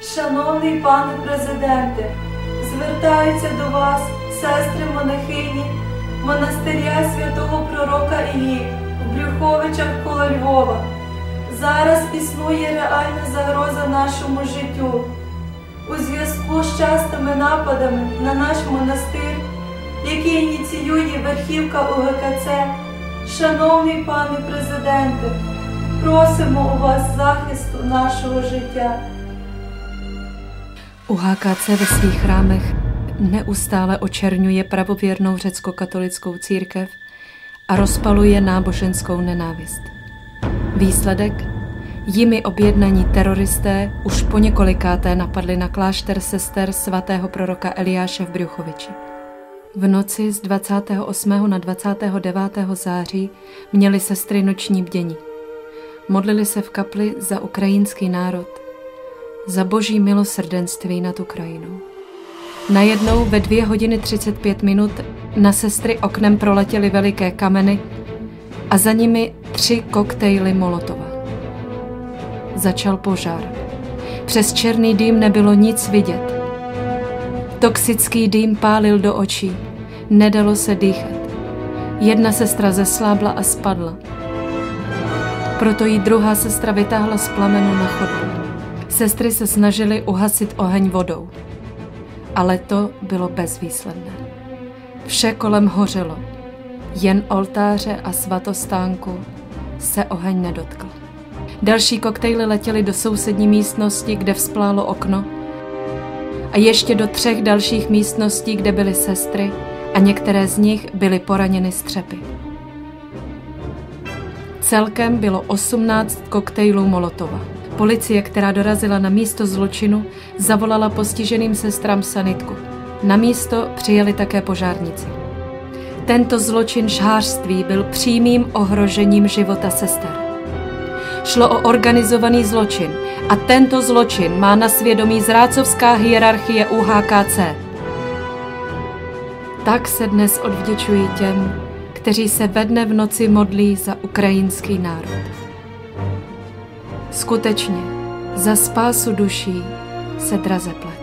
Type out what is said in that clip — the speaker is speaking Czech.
Шановний пане президенте, звертаються до вас сестри-монахині монастиря святого пророка Іллі в Брюховичах коло Львова. Зараз існує реальна загроза нашому життю. У зв'язку з частими нападами на наш монастир, який ініціює верхівка УГКЦ, шановний пане президенте, просимо у вас захисту нашого життя. УГКЦ ve svých chrámech neustále očerňuje pravověrnou řecko-katolickou církev a rozpaluje náboženskou nenávist. Výsledek? Jimi objednaní teroristé už poněkolikáté napadli na klášter sester svatého proroka Eliáše v Brjuchoviči. V noci z 28. na 29. září měly sestry noční bdění. Modlili se v kapli za ukrajinský národ, za boží milosrdenství nad Ukrajinou. Najednou ve 2:35 na sestry oknem proletěly veliké kameny a za nimi 3 koktejly Molotova. Začal požár. Přes černý dým nebylo nic vidět. Toxický dým pálil do očí. Nedalo se dýchat. Jedna sestra zeslábla a spadla. Proto jí druhá sestra vytáhla z plamenu na chodbu. Sestry se snažily uhasit oheň vodou. Ale to bylo bezvýsledné. Vše kolem hořelo. Jen oltáře a svatostánku se oheň nedotkl. Další koktejly letěly do sousední místnosti, kde vzplálo okno, a ještě do 3 dalších místností, kde byly sestry, a některé z nich byly poraněny střepy. Celkem bylo 18 koktejlů Molotova. Policie, která dorazila na místo zločinu, zavolala postiženým sestrám sanitku. Na místo přijeli také požárníci. Tento zločin žhářství byl přímým ohrožením života sester. Šlo o organizovaný zločin a tento zločin má na svědomí zrácovská hierarchie ÚHKC. Tak se dnes odvděčuji těm, kteří se ve dne v noci modlí za ukrajinský národ. Skutečně, za spásu duší se draze platí.